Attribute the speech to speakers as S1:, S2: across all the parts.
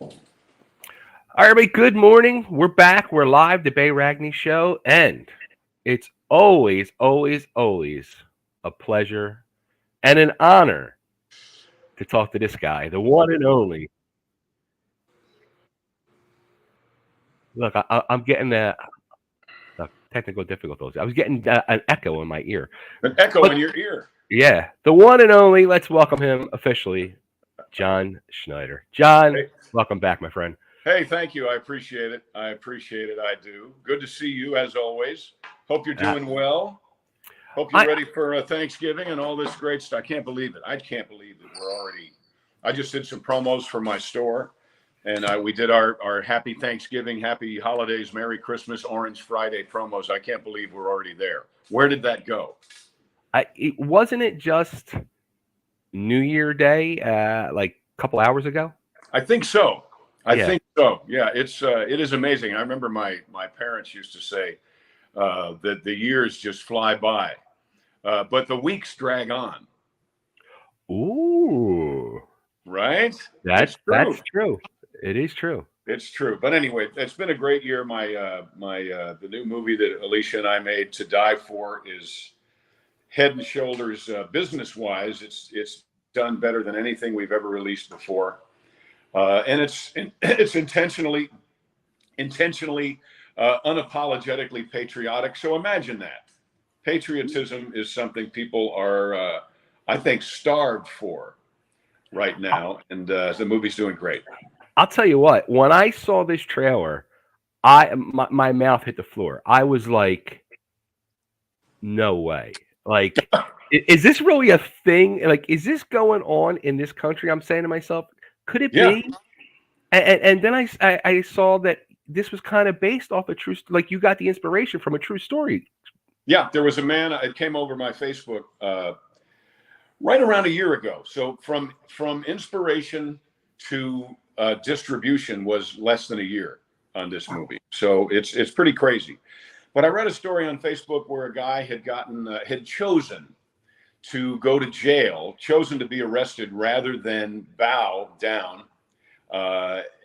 S1: All right, everybody, good morning. We're back. We're live, the Bay Ragni Show, and it's always a pleasure and an honor to talk to this guy, the one and only. Look, I'm getting technical difficulties. I was getting an echo in my ear.
S2: An echo
S1: But
S2: in your ear.
S1: yeah, the one and only, let's welcome him officially, John Schneider. John,
S2: Hey,
S1: welcome back, my friend.
S2: hey, thank you. I appreciate it. I appreciate it. I do. Good to see you as always. Hope you're
S1: Uh,
S2: doing well. Hope you're
S1: I,
S2: ready for Thanksgiving and all this great stuff. I can't believe it. I can't believe that we're already. I just did some promos for my store, and we did our Happy Thanksgiving, Happy Holidays, Merry Christmas, Orange Friday promos. I can't believe we're already there. Where did that go?
S1: wasn't it just New Year Day, like a couple hours ago?
S2: I think so. I
S1: Yeah.
S2: think so. Yeah, it is amazing. I remember my parents used to say that the years just fly by, but the weeks drag on.
S1: Ooh,
S2: Right?
S1: that
S2: It's
S1: that's
S2: true.
S1: true. It is true.
S2: It's true. But anyway, it's been a great year. My the new movie that Alicia and I made, To Die For, is head and shoulders business wise. It's done better than anything we've ever released before, and it's intentionally unapologetically patriotic. So imagine that. Patriotism is something people are, I think, starved for right now, and the movie's doing great.
S1: I'll tell you what. When I saw this trailer, my mouth hit the floor. I was like, "No way!" Like, is this really a thing? Like, is this going on in this country? I'm saying to myself, could it
S2: Yeah,
S1: be? And then I saw that this was kind of based off a true, like you got the inspiration from a true story.
S2: yeah. There was a man. It came over my Facebook right around a year ago. So from inspiration to distribution was less than a year on this movie. So it's pretty crazy. But I read a story on Facebook where a guy had chosen to go to jail, chosen to be arrested rather than bow down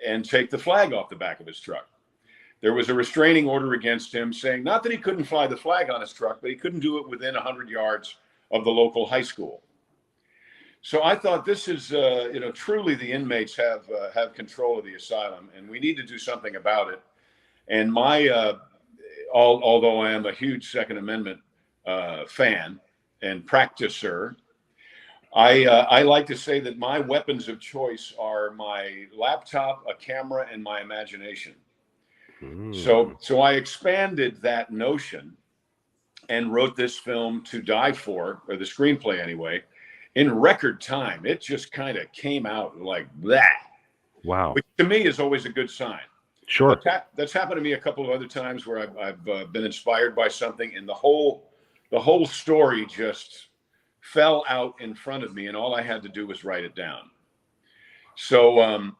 S2: and take the flag off the back of his truck. There was a restraining order against him saying not that he couldn't fly the flag on his truck, but he couldn't do it within 100 yards of the local high school. So I thought this is, truly the inmates have control of the asylum, and we need to do something about it. And although I am a huge Second Amendment fan and practicer, I like to say that my weapons of choice are my laptop, a camera, and my imagination.
S1: Mm.
S2: So I expanded that notion and wrote this film To Die For, or the screenplay anyway, in record time. It just kind of came out like that,
S1: Wow.
S2: which to me is always a good sign.
S1: Sure.
S2: That's happened to me a couple of other times where I've been inspired by something, and the whole story just fell out in front of me, and all I had to do was write it down. So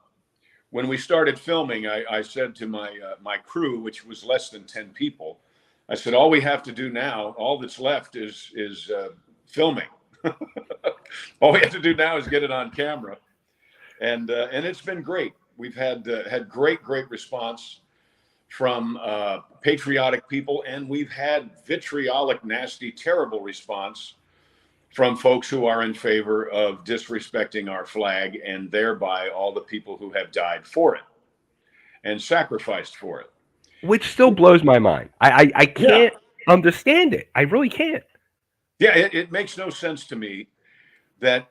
S2: when we started filming, I said to my crew, which was less than 10 people, I said, all we have to do now, all that's left is filming. All we have to do now is get it on camera, and it's been great. We've had great response from patriotic people, and we've had vitriolic, nasty, terrible response from folks who are in favor of disrespecting our flag and thereby all the people who have died for it and sacrificed for it.
S1: Which still blows my mind. I
S2: Yeah,
S1: can't understand it. I really can't.
S2: yeah, it makes no sense to me that,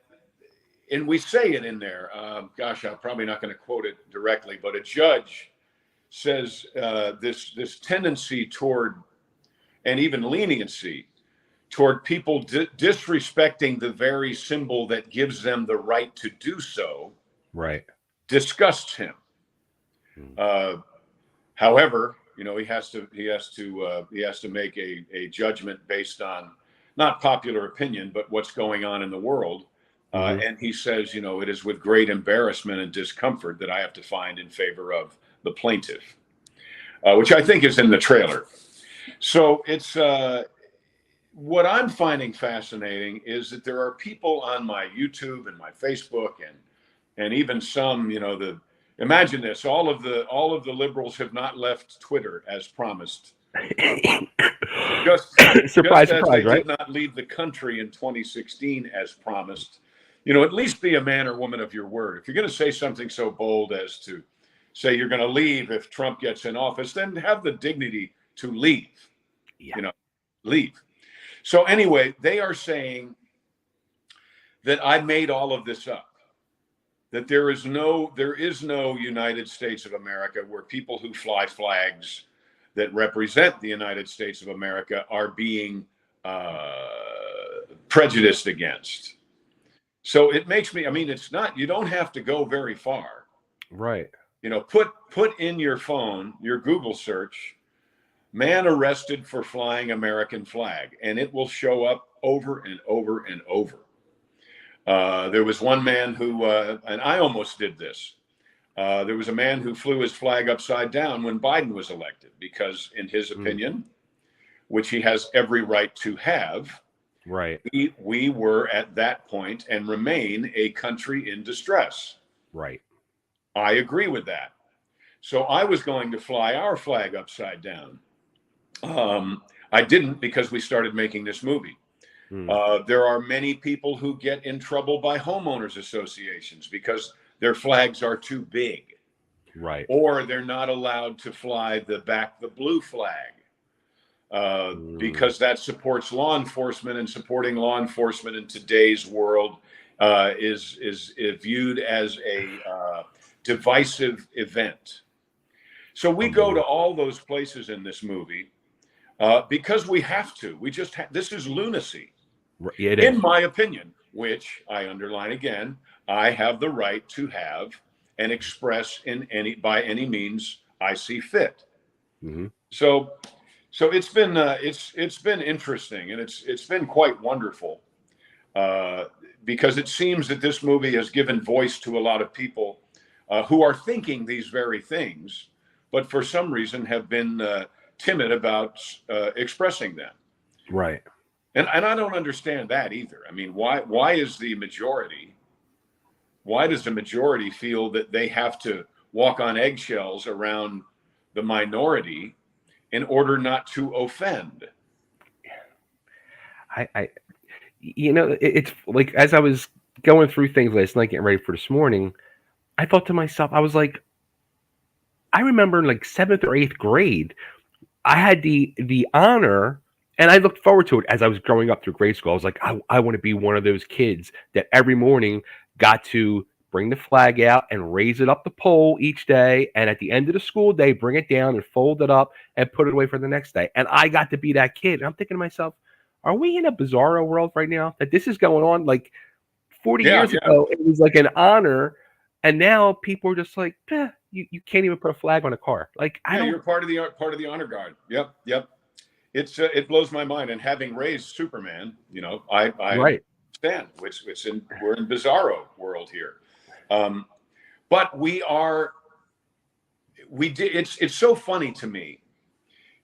S2: and we say it in there. Gosh, I'm probably not going to quote it directly, but a judge says this tendency toward, and even leniency toward people disrespecting the very symbol that gives them the right to do so
S1: Right.
S2: disgusts him.
S1: Mm.
S2: Uh, However, he has to make a judgment based on not popular opinion, but what's going on in the world.
S1: Mhm.
S2: And he says, it is with great embarrassment and discomfort that I have to find in favor of the plaintiff, which I think is in the trailer. So it's what I'm finding fascinating is that there are people on my YouTube and my Facebook and even some, Imagine this: all of the liberals have not left Twitter as promised. Just
S1: Surprise,
S2: just as they
S1: surprise, right?
S2: did not leave the country in 2016 as promised. You know, at least be a man or woman of your word. If you're going to say something so bold as to say you're going to leave if Trump gets in office, then have the dignity to leave.
S1: Yeah.
S2: You know, leave. So anyway, they are saying that I made all of this up. That there is no United States of America where people who fly flags that represent the United States of America are being prejudiced against. So it makes me, I mean, it's not, you don't have to go very far.
S1: Right.
S2: You know, put in your phone, your Google search, man arrested for flying American flag, and it will show up over and over and over. There was one man who, and I almost did this. There was a man who flew his flag upside down when Biden was elected because, in his opinion, which he has every right to have,
S1: right,
S2: we were at that point and remain a country in distress.
S1: Right.
S2: I agree with that. So I was going to fly our flag upside down. I didn't because we started making this movie. There are many people who get in trouble by homeowners associations because their flags are too big.
S1: Right.
S2: Or they're not allowed to fly the blue flag because that supports law enforcement, and supporting law enforcement in today's world is viewed as a divisive event. So we go to all those places in this movie because we have to. We just this is lunacy.
S1: It
S2: in
S1: is.
S2: my opinion, which I underline again, I have the right to have and express by any means I see fit. So it's been interesting, and it's been quite wonderful because it seems that this movie has given voice to a lot of people who are thinking these very things, but for some reason have been timid about expressing them.
S1: Right.
S2: And I don't understand that either. I mean, why does the majority feel that they have to walk on eggshells around the minority in order not to offend?
S1: It's like, as I was going through things last night, getting ready for this morning, I thought to myself, I was like, I remember in like 7th or 8th grade, I had the honor, and I looked forward to it as I was growing up through grade school. I was like, I want to be one of those kids that every morning got to bring the flag out and raise it up the pole each day. And at the end of the school day, bring it down and fold it up and put it away for the next day. And I got to be that kid. And I'm thinking to myself, are we in a bizarro world right now that this is going on? Like 40 years ago, it was like an honor. And now people are just like, you can't even put a flag on a car. Like,
S2: you're part of the honor guard. Yep. It blows my mind. And having raised Superman, you know, I
S1: right.
S2: understand. We're in bizarro world here. But we did. It's so funny to me.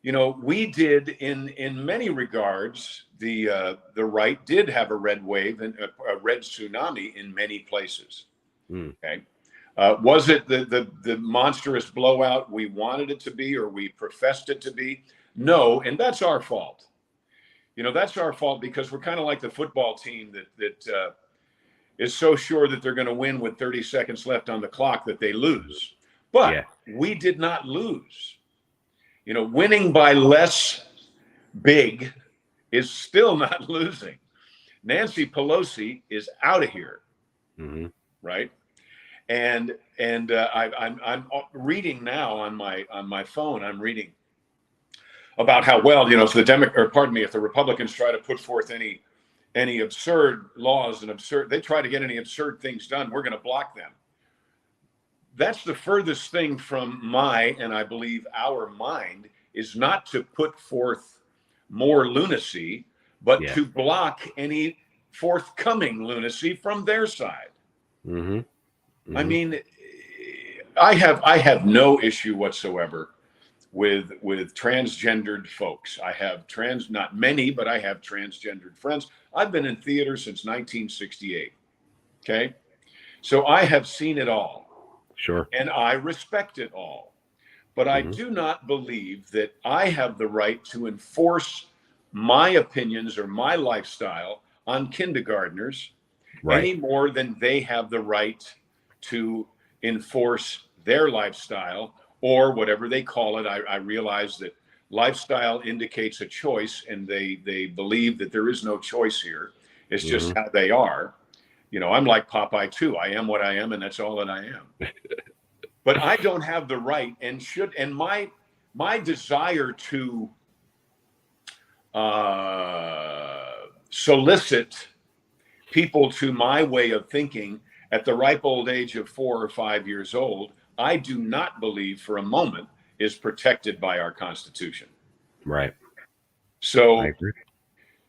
S2: You know, we did in many regards. The right did have a red wave and a red tsunami in many places. Okay. Was it the monstrous blowout we wanted it to be, or we professed it to be? No, and that's our fault. You know, that's our fault because we're kind of like the football team that is so sure that they're going to win with 30 seconds left on the clock that they lose. But we did not lose. You know, winning by less big is still not losing. Nancy Pelosi is out of here, right? And I'm reading now on my phone. I'm reading about how, well, you know, if the Republicans try to put forth any absurd laws and they try to get any absurd things done, we're going to block them. That's the furthest thing from and I believe our mind, is not to put forth more lunacy, but to block any forthcoming lunacy from their side. I mean, I have no issue whatsoever with transgendered folks. I have not many, but I have transgendered friends. I've been in theater since 1968. Okay. So I have seen it all.
S1: Sure.
S2: and I respect it all. But I
S1: Hmm.
S2: do not believe that I have the right to enforce my opinions or my lifestyle on kindergartners
S1: Right.
S2: any more than they have the right to enforce their lifestyle or whatever they call it. I realize that lifestyle indicates a choice, and they believe that there is no choice here. It's just
S1: Hmm.
S2: how they are. I'm like Popeye too. I am what I am, and that's all that I am. But I don't have the right and my desire to solicit people to my way of thinking at the ripe old age of 4 or 5 years old, I do not believe for a moment is protected by our Constitution.
S1: Right. I
S2: So,
S1: agree.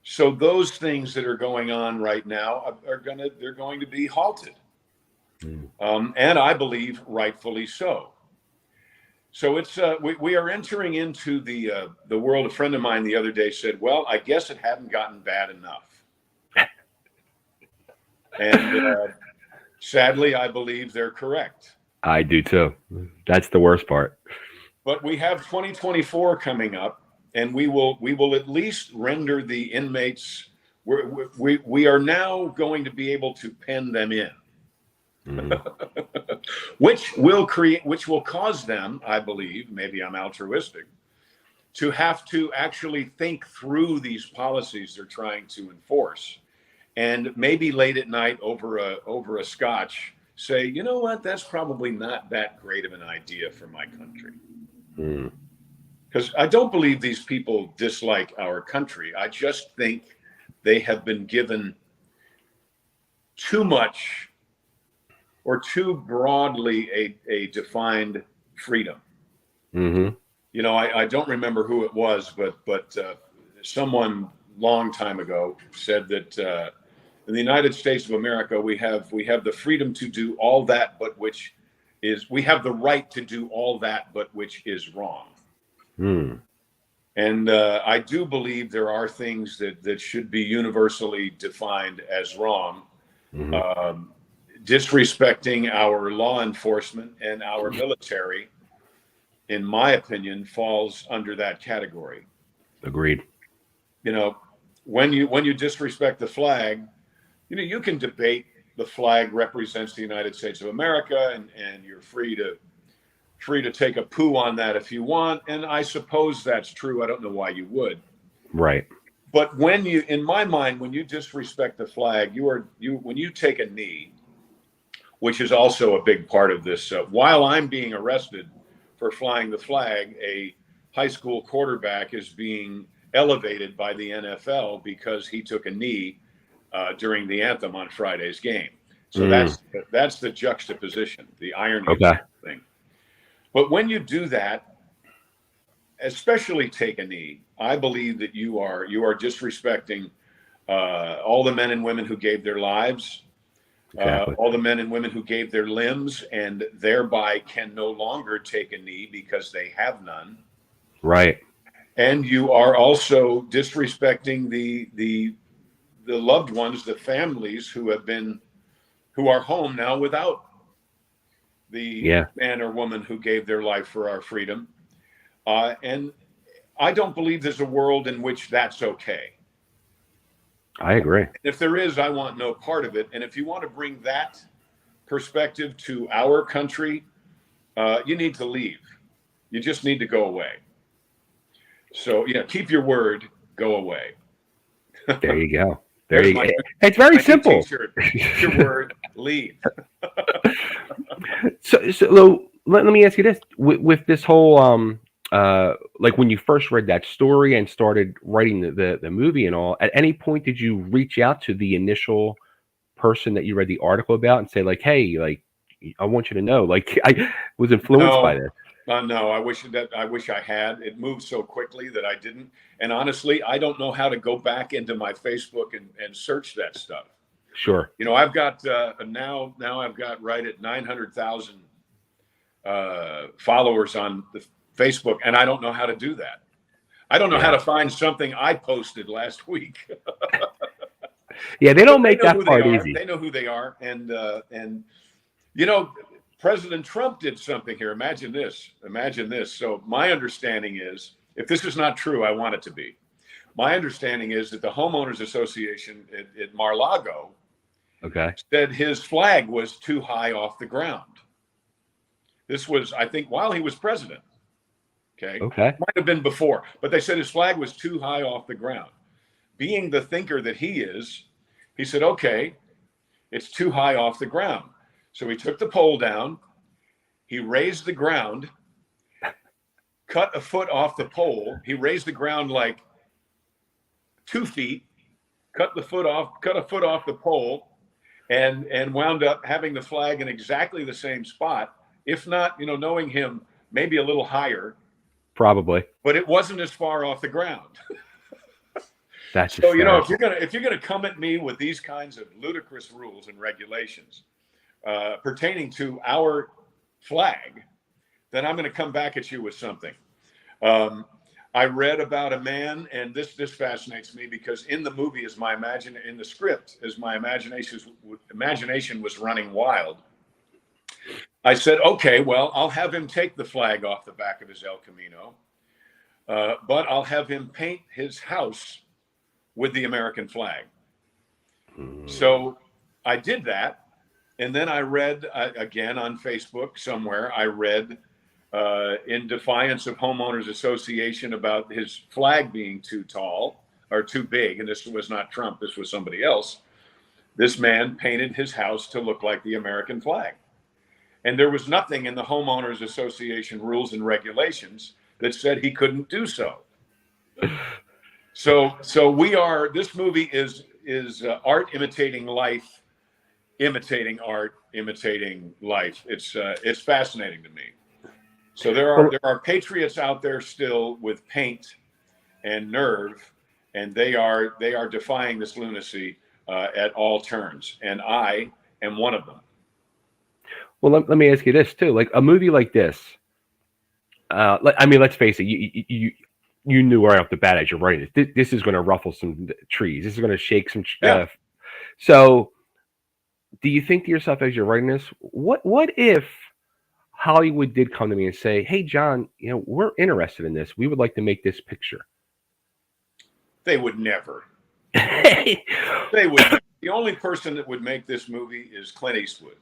S2: so those things that are going on right now they're going to be halted,
S1: Mm.
S2: and I believe rightfully so. So we are entering into the world. A friend of mine the other day said, "Well, I guess it hadn't gotten bad enough," and sadly, I believe they're correct.
S1: I do too. That's the worst part.
S2: But we have 2024 coming up, and we will at least render the inmates. We are now going to be able to pen them in,
S1: Hmm.
S2: which will cause them, I believe, maybe I'm altruistic, to have to actually think through these policies they're trying to enforce, and maybe late at night over a scotch say, you know what, that's probably not that great of an idea for my country.
S1: Mm.
S2: Because I don't believe these people dislike our country. I just think they have been given too much or too broadly a defined freedom.
S1: Hmm.
S2: I don't remember who it was, but someone long time ago said that in the United States of America we have the freedom to do all that, but which is we have the right to do all that, but which is wrong.
S1: Mm.
S2: And I do believe there are things that should be universally defined as wrong.
S1: Hmm.
S2: Um, Disrespecting our law enforcement and our military, in my opinion, falls under that category.
S1: Agreed.
S2: You know, when you disrespect the flag, you can debate the flag represents the United States of America, and you're free to take a poo on that if you want. And I suppose that's true. I don't know why you would.
S1: Right.
S2: But in my mind, when you disrespect the flag, when you take a knee, which is also a big part of this. While I'm being arrested for flying the flag, a high school quarterback is being elevated by the NFL because he took a knee during the anthem on Friday's game. So
S1: Mm.
S2: that's the juxtaposition, the irony of
S1: Okay.
S2: the thing. But when you do that, especially take a knee, I believe that you are disrespecting all the men and women who gave their lives,
S1: Exactly.
S2: all the men and women who gave their limbs and thereby can no longer take a knee because they have none.
S1: Right.
S2: And you are also disrespecting the loved ones, the families who are home now without the
S1: Yeah.
S2: man or woman who gave their life for our freedom. And I don't believe there's a world in which that's okay.
S1: I agree.
S2: If there is, I want no part of it. And if you want to bring that perspective to our country, you need to leave. You just need to go away. So, keep your word, go away.
S1: There you go. There
S2: There's
S1: you
S2: my,
S1: go. It's very
S2: my new
S1: simple.
S2: t-shirt. Keep your word, leave.
S1: So let me ask you this: with this whole like when you first read that story and started writing the movie and all, at any point did you reach out to the initial person that you read the article about and say like, hey, like I want you to know, like I was influenced by
S2: No,
S1: this.
S2: no. I wish I had. It moved so quickly that I didn't. And honestly, I don't know how to go back into my Facebook and search that stuff.
S1: Sure.
S2: I've got now I've got right at 900,000 followers on the Facebook, and I don't know how to do that. I don't know how
S1: Yeah.
S2: to find something I posted last week.
S1: Yeah, they
S2: But
S1: don't
S2: they
S1: make
S2: know
S1: that
S2: who they
S1: part
S2: are.
S1: easy.
S2: They know who they are, and you know, President Trump did something here. Imagine this. Imagine this. So my understanding is, if this is not true, I want it to be. My understanding is that the homeowners association at Mar-a-Lago said his flag was too high off the ground. This was, I think, while he was president. Okay. Might have been before, but they said his flag was too high off the ground. Being the thinker that he is, he said, okay, it's too high off the ground. So he took the pole down, he raised the ground, cut a foot off the pole. He raised the ground like 2 feet, cut a foot off the pole, and wound up having the flag in exactly the same spot. If not, knowing him, maybe a little higher.
S1: Probably.
S2: But it wasn't as far off the ground.
S1: That's
S2: so, if you're gonna come at me with these kinds of ludicrous rules and regulations pertaining to our flag, then I'm going to come back at you with something. I read about a man, and this fascinates me because in the movie, in the script, as my imagination was running wild, I said, okay, well, I'll have him take the flag off the back of his El Camino, but I'll have him paint his house with the American flag. So I did that. And then I read, again on Facebook somewhere, I read in defiance of Homeowners Association about his flag being too tall or too big. And this was not Trump, this was somebody else. This man painted his house to look like the American flag. And there was nothing in the Homeowners Association rules and regulations that said he couldn't do so. So this movie is art imitating life, imitating art, imitating life. It's fascinating to me. So there are patriots out there still with paint and nerve, and they are defying this lunacy at all turns, and I am one of them.
S1: Well, let me ask you this too: like a movie like this, let's face it, you knew right off the bat as you're writing this. This is going to ruffle some trees. This is going to shake some. So, do you think to yourself as you're writing this, what if Hollywood did come to me and say, "Hey, John, we're interested in this. We would like to make this picture"?
S2: They would never. They would. The only person that would make this movie is Clint Eastwood,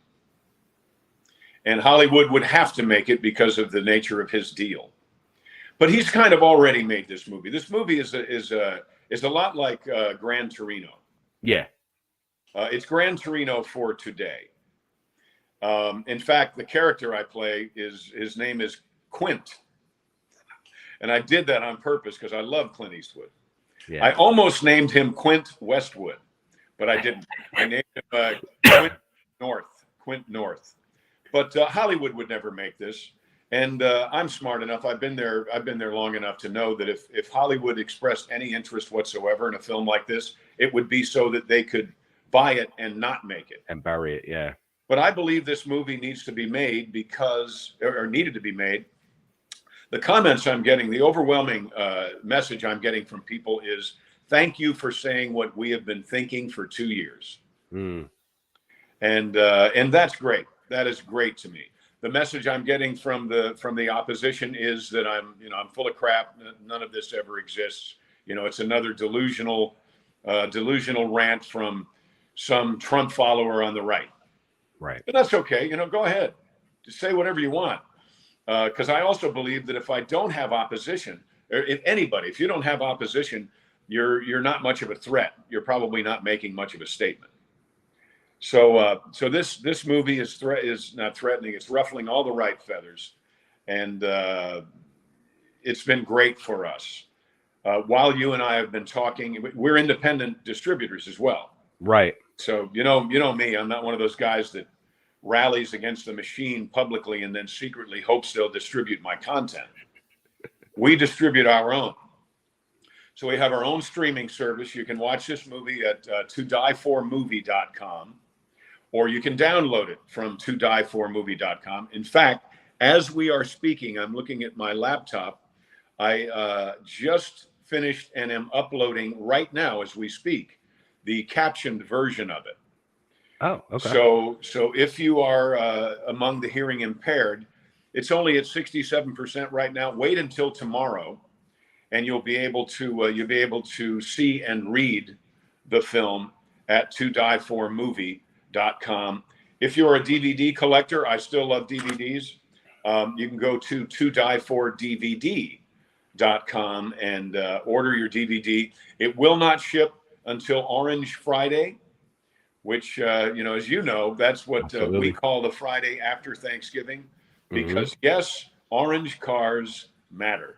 S2: and Hollywood would have to make it because of the nature of his deal. But he's kind of already made this movie. This movie is a lot like Gran Torino.
S1: Yeah.
S2: It's Gran Torino for today. In fact, the character I play his name is Quint. And I did that on purpose because I love Clint Eastwood. Yeah. I almost named him Quint Westwood, but I didn't. I named him Quint North. But Hollywood would never make this. And I'm smart enough. I've been there long enough to know that if Hollywood expressed any interest whatsoever in a film like this, it would be so that they could buy it and not make it
S1: and bury it. Yeah.
S2: But I believe this movie needs to be made needed to be made. The comments I'm getting, the overwhelming message I'm getting from people is, thank you for saying what we have been thinking for 2 years. And that's great. That is great to me. The message I'm getting from the opposition is that I'm full of crap. None of this ever exists. It's another delusional rant from some Trump follower on the right.
S1: Right.
S2: But that's okay. Go ahead. Just say whatever you want. Because I also believe that if I don't have opposition, or if you don't have opposition, you're not much of a threat. You're probably not making much of a statement. So this movie is not threatening. It's ruffling all the right feathers, and it's been great for us. While you and I have been talking, we're independent distributors as well.
S1: Right.
S2: So you know me. I'm not one of those guys that rallies against the machine publicly and then secretly hopes they'll distribute my content. We distribute our own. So we have our own streaming service. You can watch this movie at todieformovie.com, or you can download it from todieformovie.com. In fact, as we are speaking, I'm looking at my laptop. I just finished and am uploading right now as we speak the captioned version of it.
S1: Oh, okay.
S2: So if you are among the hearing impaired, it's only at 67% right now. Wait until tomorrow, and you'll be able to see and read the film at todieformovie.com. If you're a DVD collector, I still love DVDs. You can go to todiefor.dvd.com and order your DVD. It will not ship until Orange Friday, which, as you know, that's what we call the Friday after Thanksgiving, because yes, orange cars matter.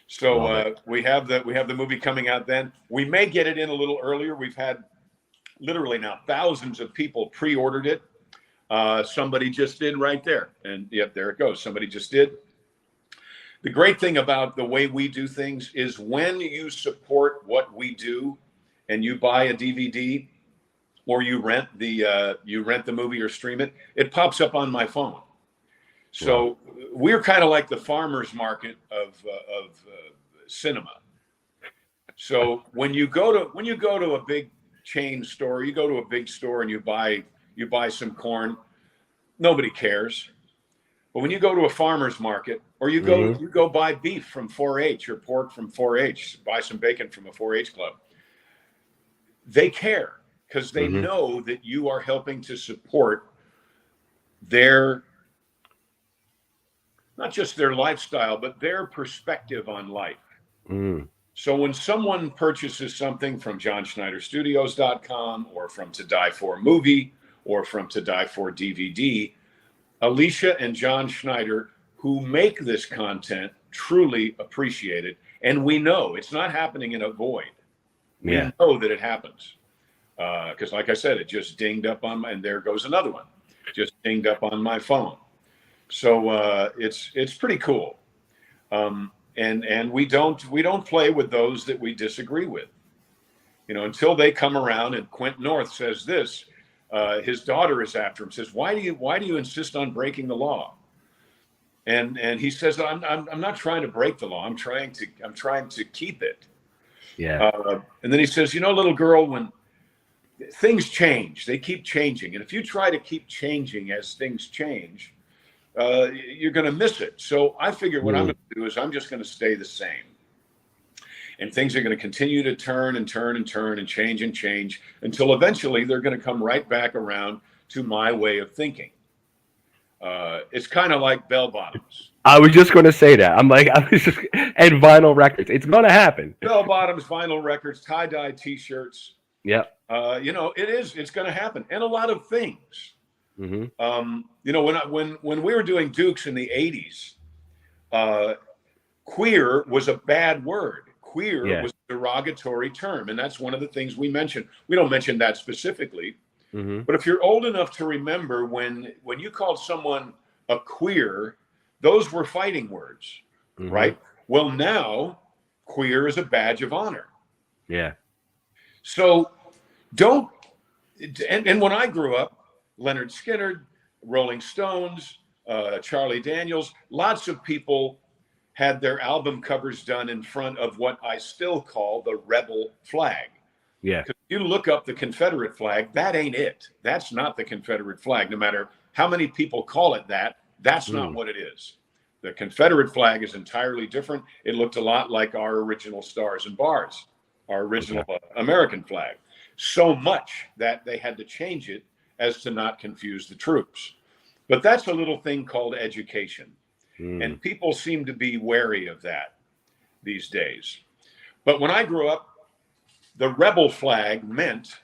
S2: So we have the movie coming out then. We may get it in a little earlier. We've had literally now thousands of people pre-ordered it. Somebody just did right there, and yep, there it goes. Somebody just did. The great thing about the way we do things is when you support what we do, and you buy a DVD or you rent the movie or stream it, it pops up on my phone. So we're kind of like the farmer's market of cinema. So when you go to a big chain store, you go to a big store and you buy some corn, nobody cares. But when you go to a farmer's market, or you go buy beef from 4-H or pork from 4-H, buy some bacon from a 4-H club, they care, because they know that you are helping to support their, not just their lifestyle, but their perspective on life. So when someone purchases something from JohnSchneiderStudios.com or from To Die For Movie or from To Die For DVD, Alicia and John Schneider, who make this content, truly appreciate it. And we know it's not happening in a void. We know that it happens. Because like I said, it just dinged up on and there goes another one. Just dinged up on my phone. So it's pretty cool. And we don't play with those that we disagree with. Until they come around and Quint North says this, his daughter is after him, says, why do you insist on breaking the law? And he says, I'm not trying to break the law. I'm trying to keep it.
S1: Yeah.
S2: And then he says, little girl, when things change, they keep changing. And if you try to keep changing as things change, you're going to miss it. So I figure what I'm going to do is I'm just going to stay the same. And things are going to continue to turn and turn and turn and change until eventually they're going to come right back around to my way of thinking. It's kind of like bell bottoms.
S1: I was just going to say that. And vinyl records. It's going to happen.
S2: Bell bottoms, vinyl records, tie-dye T-shirts.
S1: Yep.
S2: It's going to happen. And a lot of things.
S1: Mm-hmm.
S2: When we were doing Dukes in the 80s, queer was a bad word. Queer was a derogatory term, and that's one of the things we mentioned. We don't mention that specifically, but if you're old enough to remember when you called someone a queer, those were fighting words, right? Well, now queer is a badge of honor.
S1: Yeah.
S2: So and when I grew up, Leonard Skinner, Rolling Stones, Charlie Daniels, lots of people had their album covers done in front of what I still call the rebel flag.
S1: Yeah.
S2: Because you look up the Confederate flag, that ain't it. That's not the Confederate flag. No matter how many people call it that, that's not what it is. The Confederate flag is entirely different. It looked a lot like our original stars and bars, our original American flag. So much that they had to change it as to not confuse the troops. But that's a little thing called education. And people seem to be wary of that these days. But when I grew up, the rebel flag meant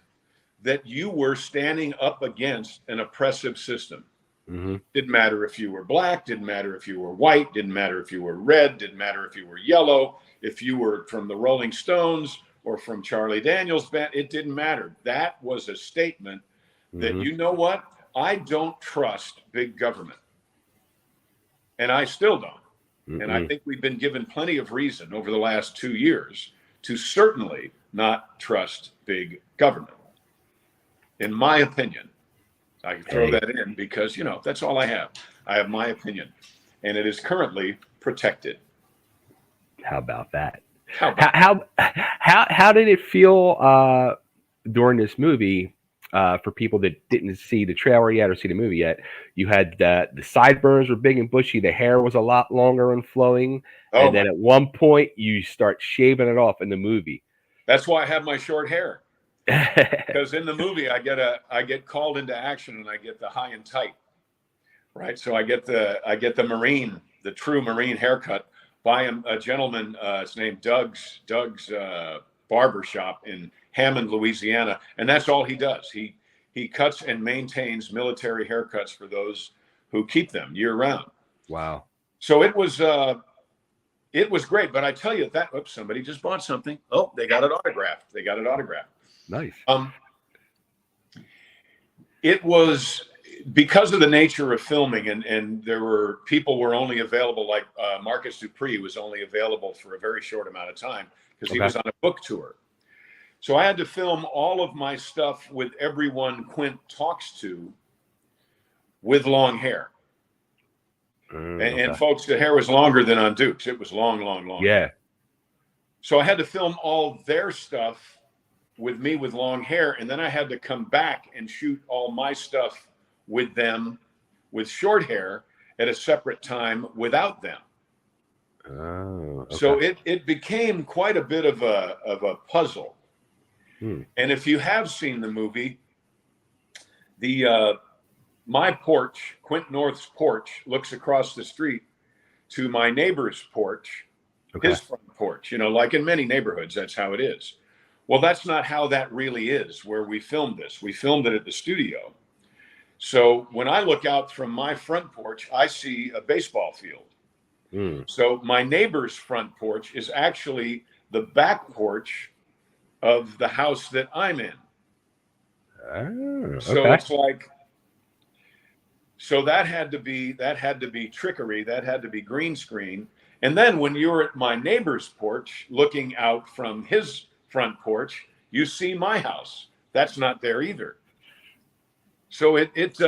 S2: that you were standing up against an oppressive system. Didn't matter if you were black, didn't matter if you were white, didn't matter if you were red, didn't matter if you were yellow, if you were from the Rolling Stones or from Charlie Daniels band, it didn't matter. That was a statement that, you know what? I don't trust big government. And I still don't. And I think we've been given plenty of reason over the last 2 years to certainly not trust big government. In my opinion, I can throw that in because, that's all I have. I have my opinion. And it is currently protected.
S1: How about that? How did it feel during this movie for people that didn't see the trailer yet or see the movie yet, you had the sideburns were big and bushy, the hair was a lot longer and flowing,
S2: Oh,
S1: and then at one point you start shaving it off in the movie.
S2: that's why I have my short hair. Because in the movie, I get called into action, and I get the high and tight, right? So I get the true Marine haircut by a gentleman. It's named Doug's barber shop in Hammond, Louisiana, and that's all he does. He cuts and maintains military haircuts for those who keep them year round.
S1: Wow.
S2: So it was great. But I tell you that, oops, somebody just bought something. Oh, they got it autographed.
S1: Nice.
S2: It was because of the nature of filming, and people were only available, like Marcus Dupree was only available for a very short amount of time because he was on a book tour. So I had to film all of my stuff with everyone Quint talks to with long hair. And folks, the hair was longer than on Duke's. It was long.
S1: Yeah.
S2: So I had to film all their stuff with me with long hair, and then I had to come back and shoot all my stuff with them with short hair at a separate time without them.
S1: Oh, okay.
S2: So it became quite a bit of a puzzle. And if you have seen the movie, my porch, Quint North's porch, looks across the street to my neighbor's porch, his front porch. Like in many neighborhoods, that's how it is. Well, that's not how that really is where we filmed this. We filmed it at the studio. So when I look out from my front porch, I see a baseball field. So my neighbor's front porch is actually the back porch of the house that I'm in. So it's like, so that had to be trickery. That had to be green screen. And then when you're at my neighbor's porch, looking out from his front porch, you see my house. That's not there either. So if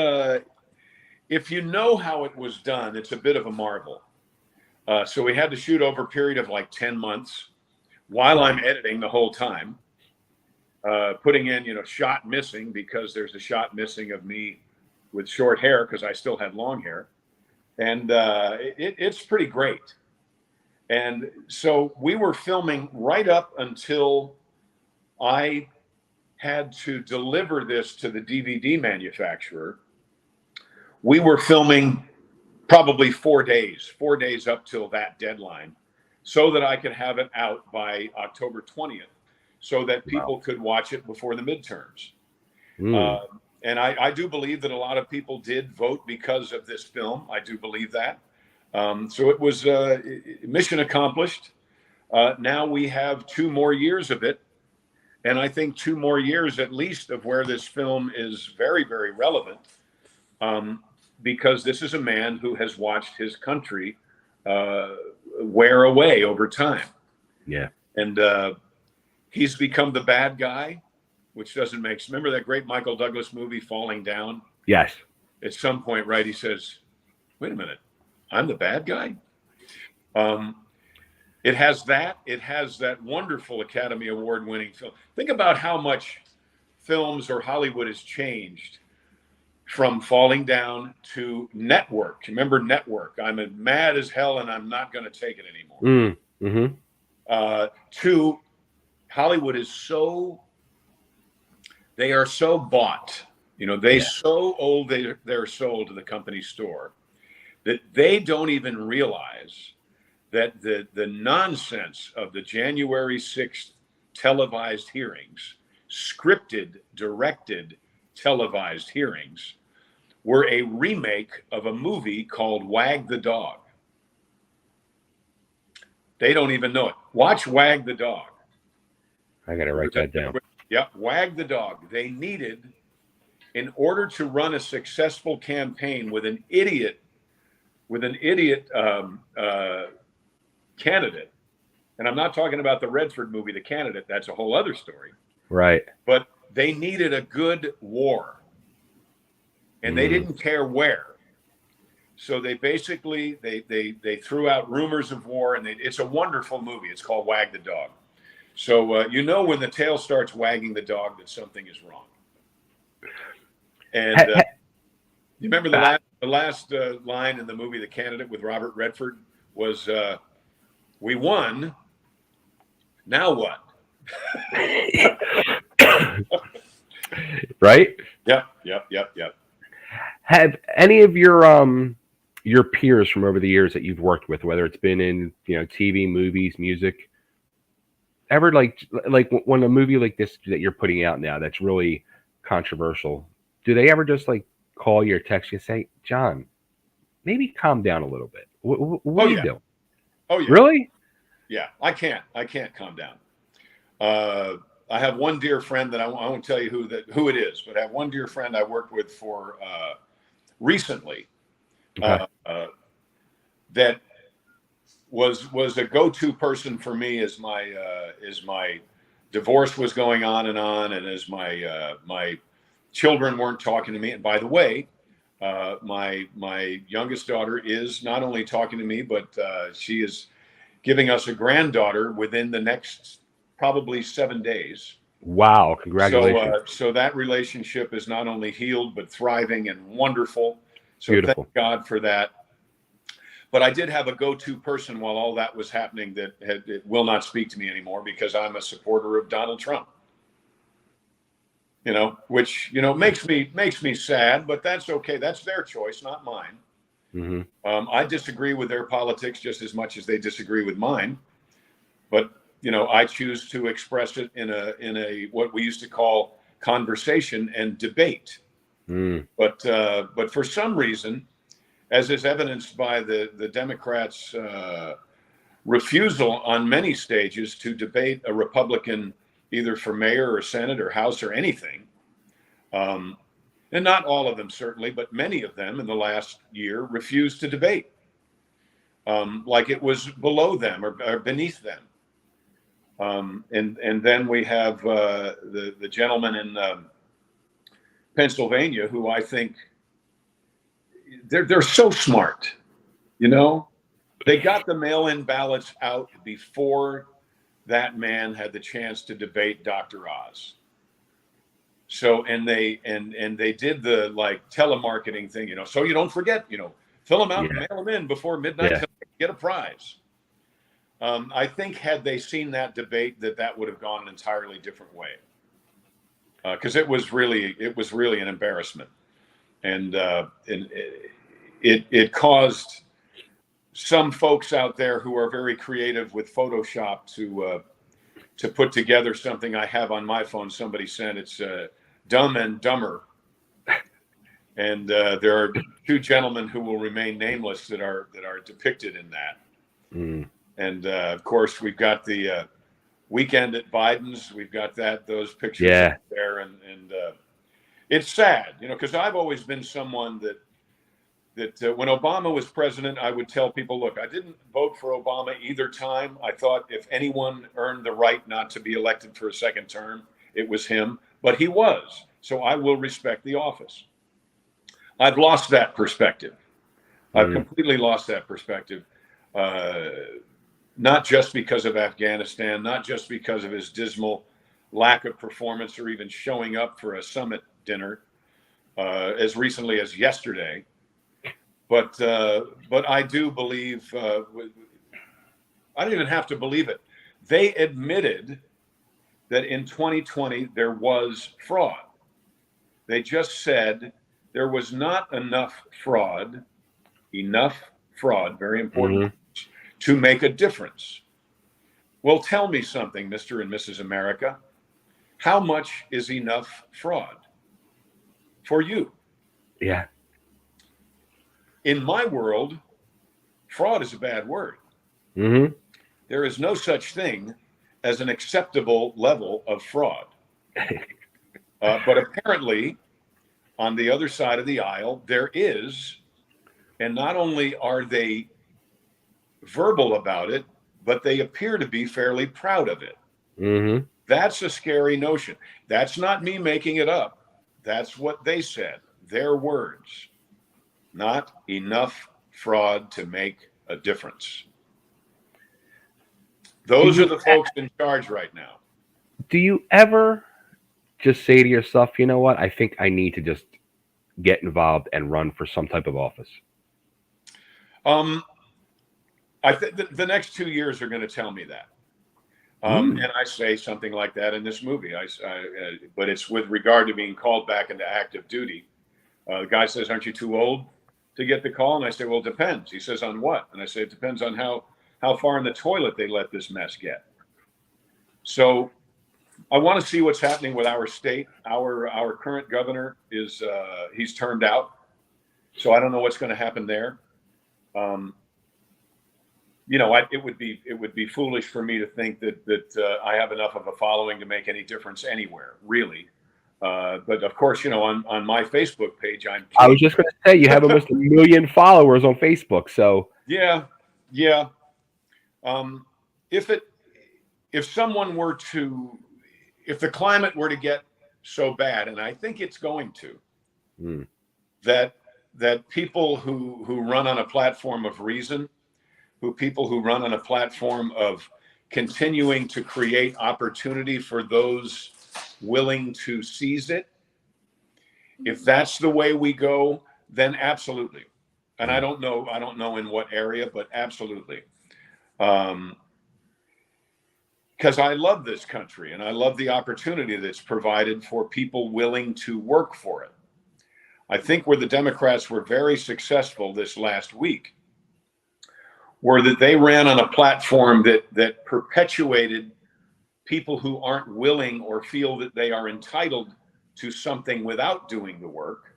S2: you know how it was done, it's a bit of a marvel. So we had to shoot over a period of like 10 months while I'm editing the whole time, putting in, shot missing, because there's a shot missing of me with short hair because I still had long hair. And it's pretty great. And so we were filming right up until I had to deliver this to the DVD manufacturer. We were filming probably 4 days up till that deadline, so that I could have it out by October 20th, so that people could watch it before the midterms. And I do believe that a lot of people did vote because of this film. I do believe that. So it was mission accomplished. Now we have 2 more years of it. And I think 2 more years at least of where this film is very, very relevant, because this is a man who has watched his country wear away over time.
S1: Yeah.
S2: And he's become the bad guy, which doesn't make sense. Remember that great Michael Douglas movie, Falling Down?
S1: Yes.
S2: At some point, right, he says, wait a minute, I'm the bad guy? It has that wonderful Academy Award winning film. Think about how much films or Hollywood has changed from Falling Down to Network. Remember Network? I'm mad as hell and I'm not going to take it anymore. To Hollywood is so, they are so bought. So old they're sold to the company store that they don't even realize that the nonsense of the January 6th televised hearings, scripted, directed, televised hearings, were a remake of a movie called Wag the Dog. They don't even know it. Watch Wag the Dog.
S1: I got to write that down.
S2: Yeah, Wag the Dog. They needed, in order to run a successful campaign with an idiot candidate, and I'm not talking about the Redford movie, The Candidate, that's a whole other story.
S1: Right.
S2: But they needed a good war, and they didn't care where. So they basically, they threw out rumors of war, and it's a wonderful movie. It's called Wag the Dog. So when the tail starts wagging the dog that something is wrong. And you remember the last line in the movie The Candidate with Robert Redford was, "We won. Now what?"
S1: Right?
S2: Yep.
S1: Have any of your peers from over the years that you've worked with, whether it's been in TV, movies, music, ever like when a movie like this that you're putting out now that's really controversial, do they ever just like call you or text you and say, John, maybe calm down a little bit? What
S2: Oh
S1: are you
S2: yeah.
S1: doing?
S2: Oh yeah.
S1: Really?
S2: Yeah. I can't calm down. I have one dear friend that I won't tell you who it is, but I have one dear friend I worked with for recently
S1: Okay.
S2: that was a go-to person for me as my divorce was going on, and as my children weren't talking to me. And by the way, my youngest daughter is not only talking to me, but she is giving us a granddaughter within the next probably 7 days.
S1: Wow, congratulations.
S2: So that relationship is not only healed but thriving and wonderful. So
S1: Beautiful.
S2: thank God for that. But I did have a go-to person while all that was happening that it will not speak to me anymore because I'm a supporter of Donald Trump. Which makes me sad, but that's okay. That's their choice, not mine.
S1: Hmm.
S2: I disagree with their politics just as much as they disagree with mine, but I choose to express it in a what we used to call conversation and debate.
S1: Mm.
S2: But for some reason, as is evidenced by the Democrats' refusal on many stages to debate a Republican either for mayor or Senate or House or anything. And not all of them, certainly, but many of them in the last year refused to debate, like it was below them or beneath them. And then we have the gentleman in Pennsylvania who I think they're so smart. They got the mail-in ballots out before that man had the chance to debate Dr. Oz. So and they did the like telemarketing thing, so you don't forget, fill them out and mail them in before midnight to get a prize. I think had they seen that debate, that would have gone an entirely different way, because it was really an embarrassment, and it caused some folks out there who are very creative with Photoshop to put together something I have on my phone. Somebody sent it's Dumb and Dumber, and there are two gentlemen who will remain nameless that are depicted in that.
S1: Mm.
S2: And of course, we've got the weekend at Biden's. We've got those pictures there, and it's sad, because I've always been someone that when Obama was president, I would tell people, look, I didn't vote for Obama either time. I thought if anyone earned the right not to be elected for a second term, it was him. But he was. So I will respect the office. I've lost that perspective. I've completely lost that perspective. Not just because of Afghanistan, not just because of his dismal lack of performance or even showing up for a summit dinner as recently as yesterday. But I do believe, I don't even have to believe it. They admitted that in 2020 there was fraud. They just said there was not enough fraud, very important, to make a difference. Well, tell me something, Mr. and Mrs. America. How much is enough fraud for you?
S1: Yeah.
S2: In my world, fraud is a bad word.
S1: Mm-hmm.
S2: There is no such thing as an acceptable level of fraud. But apparently, on the other side of the aisle, there is, and not only are they verbal about it, but they appear to be fairly proud of it.
S1: Mm-hmm.
S2: That's a scary notion. That's not me making it up. That's what they said, their words. Not enough fraud to make a difference. Those are the folks in charge right now.
S1: Do you ever just say to yourself, you know what? I think I need to just get involved and run for some type of office?
S2: I think the next 2 years are going to tell me that. And I say something like that in this movie. But it's with regard to being called back into active duty. The guy says, "Aren't you too old to get the call?" And I say, "Well, it depends." He says, "On what?" And I say, "It depends on how far in the toilet they let this mess get." So I want to see what's happening with our state. Our current governor is he's turned out, so I don't know what's going to happen there. It would be foolish for me to think that I have enough of a following to make any difference anywhere, really. But of course, on my Facebook page,
S1: I was just going to say you have almost 1 million followers on Facebook. So
S2: yeah. If someone were to, if the climate were to get so bad, and I think it's going to, that people who run on a platform of reason, people who run on a platform of continuing to create opportunity for those willing to seize it, if that's the way we go, then absolutely. And I don't know in what area, but absolutely. Because I love this country and I love the opportunity that's provided for people willing to work for it. I think where the Democrats were very successful this last week were that they ran on a platform that perpetuated people who aren't willing or feel that they are entitled to something without doing the work.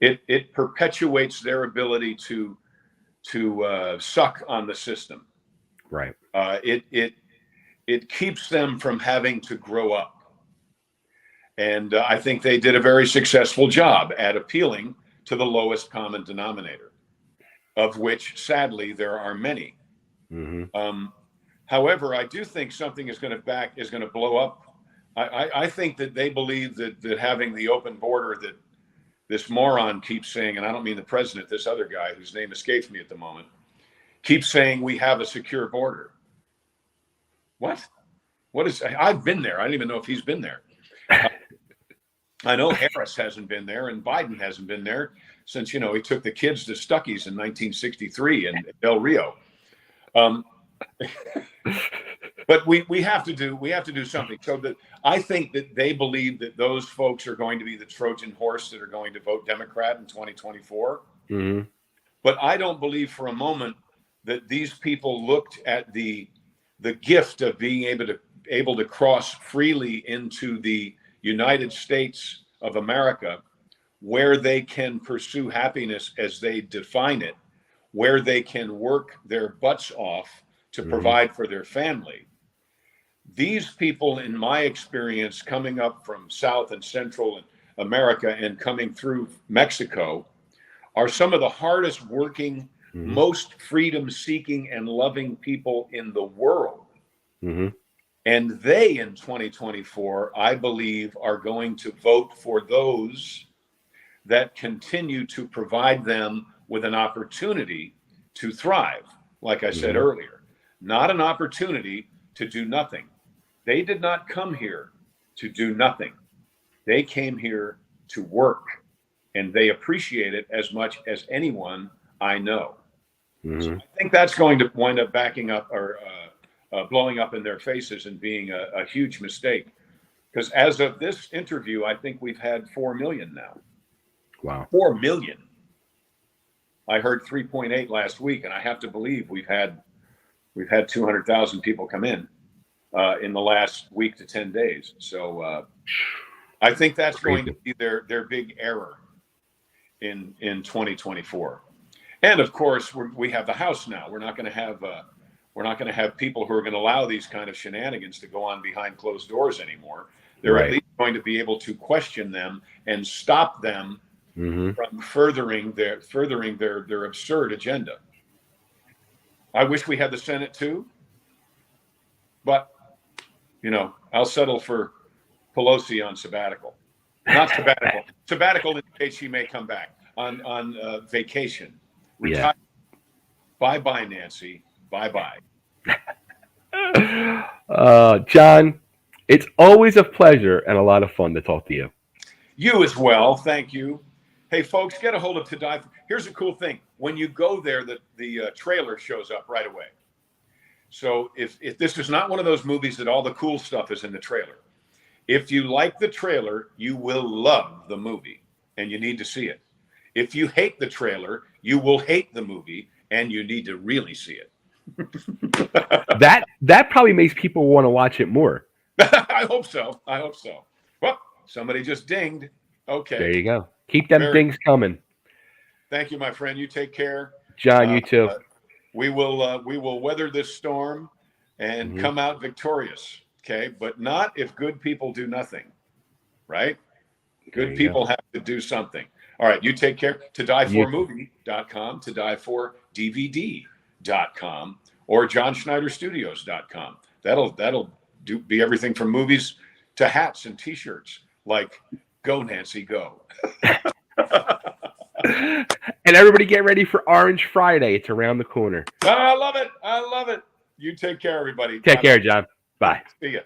S2: It perpetuates their ability to suck on the system.
S1: Right.
S2: It keeps them from having to grow up. And I think they did a very successful job at appealing to the lowest common denominator, of which, sadly, there are many. However, I do think something is going to blow up. I think that they believe that having the open border that this moron keeps saying, and I don't mean the president, this other guy whose name escapes me at the moment, keeps saying we have a secure border. What? I've been there. I don't even know if he's been there. I know Harris hasn't been there and Biden hasn't been there since, he took the kids to Stuckey's in 1963 in Del Rio. But we have to do something. So that I think that they believe that those folks are going to be the Trojan horse that are going to vote Democrat in 2024. But I don't believe for a moment that these people looked at the gift of being able to cross freely into the United States of America, where they can pursue happiness as they define it, where they can work their butts off to provide for their family. These people, in my experience, coming up from South and Central America and coming through Mexico, are some of the hardest working, most freedom-seeking and loving people in the world. And they, in 2024, I believe, are going to vote for those that continue to provide them with an opportunity to thrive, like I said earlier, not an opportunity to do nothing. They did not come here to do nothing. They came here to work, and they appreciate it as much as anyone I know. So I think that's going to wind up backing up or blowing up in their faces and being a huge mistake. Because as of this interview, I think we've had 4 million now.
S1: Wow.
S2: 4 million. I heard 3.8 last week, and I have to believe we've had 200,000 people come in the last week to 10 days. So I think that's going to be their big error in 2024. And of course, we have the House now. We're not going to have people who are going to allow these kind of shenanigans to go on behind closed doors anymore. They're at least going to be able to question them and stop them from furthering their absurd agenda. I wish we had the Senate too, but I'll settle for Pelosi on sabbatical. Not sabbatical. Sabbatical indicates she may come back on vacation. Retire. Bye-bye, Nancy. Bye-bye.
S1: John, it's always a pleasure and a lot of fun to talk to you.
S2: You as well. Thank you. Hey, folks, get a hold of To Die For. Here's a cool thing. When you go there, the trailer shows up right away. So if this is not one of those movies that all the cool stuff is in the trailer, if you like the trailer, you will love the movie, and you need to see it. If you hate the trailer, you will hate the movie, and you need to really see it.
S1: That probably makes people want to watch it more.
S2: I hope so. I hope so. Well, somebody just dinged. Okay.
S1: There you go. Keep them things coming.
S2: Thank you, my friend. You take care.
S1: John, you too.
S2: We will weather this storm and come out victorious. Okay, but not if good people do nothing. Right? Good people have to do something. All right, you take care. ToDieForMovie.com, ToDieForDVD.com, or JohnSchneiderStudios.com. That'll be everything from movies to hats and T-shirts. Like, go Nancy, go.
S1: And everybody get ready for Orange Friday. It's around the corner.
S2: I love it. I love it. You take care, everybody.
S1: Take care, John. Bye.
S2: See ya.